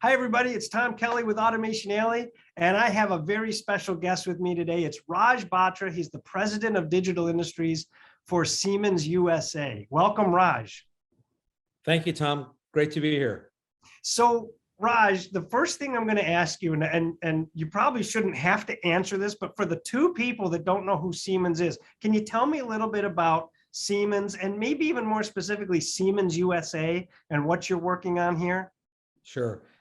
Hi, everybody. It's Tom Kelly with Automation Alley, and I have a very special guest with me today. It's Raj Batra. He's the president of digital industries for Siemens USA. Welcome, Raj. Thank you, Tom. Great to be here. So, Raj, the first thing I'm going to ask you, and you probably shouldn't have to answer this, but for the two people that don't know who Siemens is, can you tell me a little bit about Siemens and maybe even more specifically Siemens USA and what you're working on here?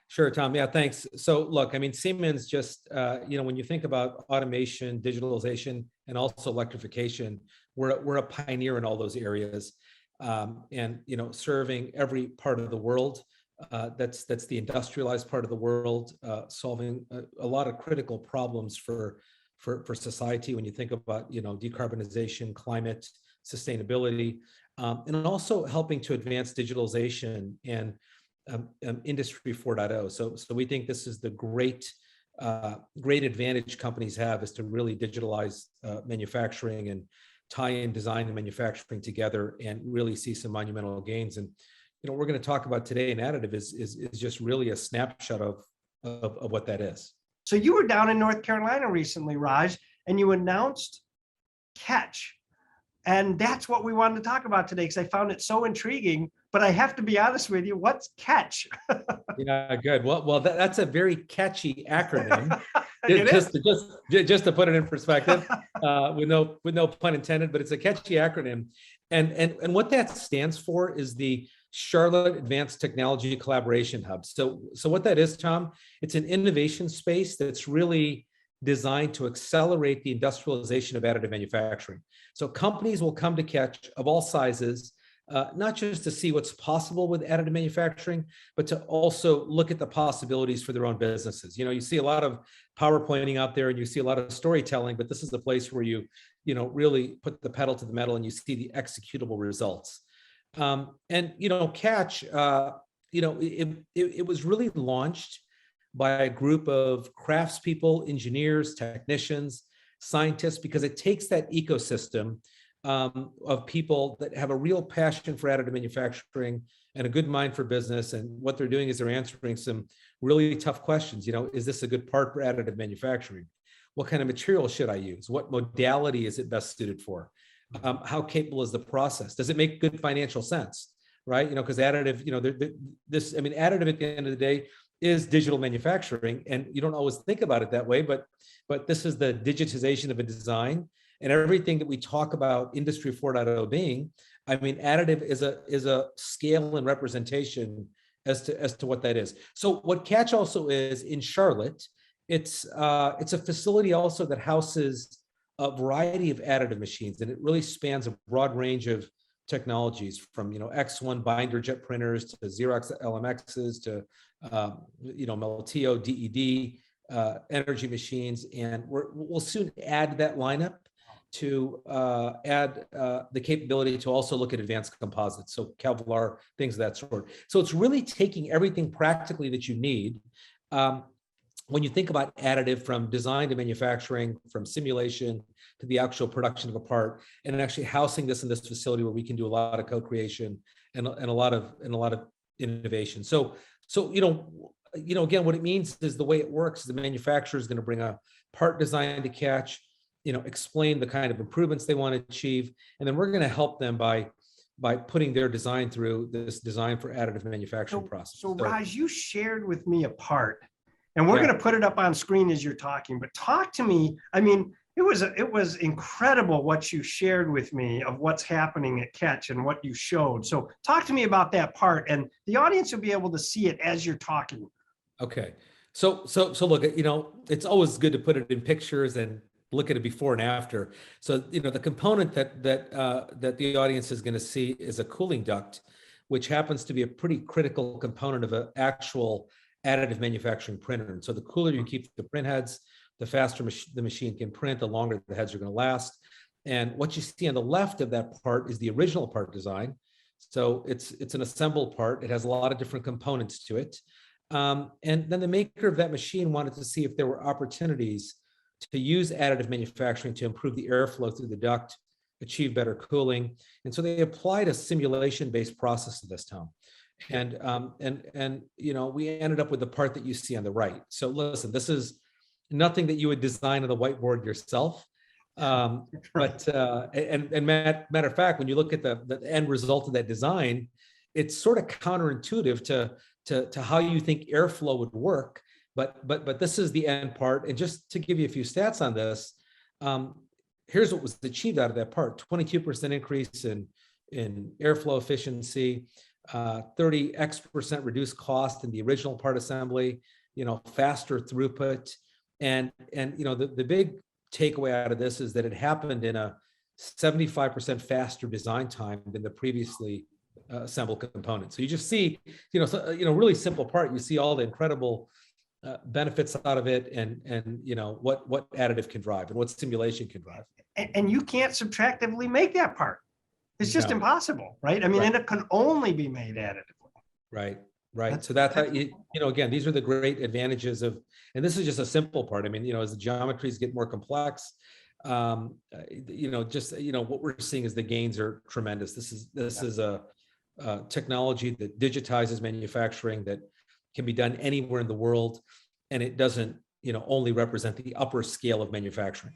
Sure, Tom. Yeah, thanks. So look, I mean, Siemens just, when you think about automation, digitalization, and also electrification, we're a pioneer in all those areas. And, serving every part of the world, that's the industrialized part of the world, solving a lot of critical problems for society when you think about, decarbonization, climate, sustainability, and also helping to advance digitalization and Industry 4.0. So we think this is the great advantage companies have, is to really digitalize manufacturing and tie in design and manufacturing together and really see some monumental gains. And we're going to talk about today in additive is just really a snapshot of what that is. So you were down in North Carolina recently, Raj, and you announced Catch. And that's what we wanted to talk about today because I found it so intriguing. But I have to be honest with you, what's Catch? Yeah, good. Well, that's a very catchy acronym. just to put it in perspective, with no pun intended, but it's a catchy acronym. And what that stands for is the Charlotte Advanced Technology Collaboration Hub. So what that is, Tom, it's an innovation space that's really designed to accelerate the industrialization of additive manufacturing. So companies will come to Catch of all sizes, not just to see what's possible with additive manufacturing, but to also look at the possibilities for their own businesses. You see a lot of PowerPointing out there and you see a lot of storytelling, but this is the place where you really put the pedal to the metal and you see the executable results. Catch, it was really launched by a group of craftspeople, engineers, technicians, scientists, because it takes that ecosystem of people that have a real passion for additive manufacturing and a good mind for business. And what they're doing is they're answering some really tough questions. Is this a good part for additive manufacturing? What kind of material should I use? What modality is it best suited for? How capable is the process? Does it make good financial sense? Right? Because additive, additive at the end of the day is digital manufacturing, and you don't always think about it that way, but this is the digitization of a design, and everything that we talk about Industry 4.0 being, additive is a scale and representation as to what that is. So what Catch also is in Charlotte, it's a facility also that houses a variety of additive machines, and it really spans a broad range of technologies from X1 binder jet printers to Xerox LMXs to Meltio DED energy machines, and we'll soon add that lineup to add the capability to also look at advanced composites, so Kevlar, things of that sort. So it's really taking everything practically that you need when you think about additive, from design to manufacturing, from simulation to the actual production of a part, and actually housing this in this facility where we can do a lot of co-creation and a lot of innovation. So again, what it means is the way it works, the manufacturer is going to bring a part design to Catch, explain the kind of improvements they want to achieve, and then we're going to help them by putting their design through this design for additive manufacturing process. So Raj, you shared with me a part, and we're going to put it up on screen as you're talking, but talk to me. It was incredible what you shared with me of what's happening at Catch and what you showed. So talk to me about that part, and the audience will be able to see it as you're talking. Okay. So look, it's always good to put it in pictures and look at it before and after. So, the component that the audience is going to see is a cooling duct, which happens to be a pretty critical component of an actual additive manufacturing printer. And so the cooler you keep the print heads, the faster the machine can print, the longer the heads are going to last. And what you see on the left of that part is the original part design. So it's an assembled part. It has a lot of different components to it. And then the maker of that machine wanted to see if there were opportunities to use additive manufacturing to improve the airflow through the duct, achieve better cooling. And so they applied a simulation-based process to this, Tom. And you know, we ended up with the part that you see on the right. So listen, this is nothing that you would design on the whiteboard yourself. But matter of fact, when you look at the end result of that design, it's sort of counterintuitive to how you think airflow would work. But this is the end part. And just to give you a few stats on this, here's what was achieved out of that part: 22% increase in airflow efficiency, 30x% reduced cost in the original part assembly, you know, faster throughput. And you know, the big takeaway out of this is that it happened in a 75% faster design time than the previously assembled components. So you just see, you know, really simple part. You see all the incredible benefits out of it, and you know what additive can drive and what simulation can drive. And you can't subtractively make that part. It's just impossible, right? I mean, and it can only be made additively. Right. So that's how you know, again, these are the great advantages of, and this is just a simple part. I mean, you know, as the geometries get more complex, you know, just, you know, what we're seeing is the gains are tremendous. This is a technology that digitizes manufacturing, that can be done anywhere in the world, and it doesn't, you know, only represent the upper scale of manufacturing.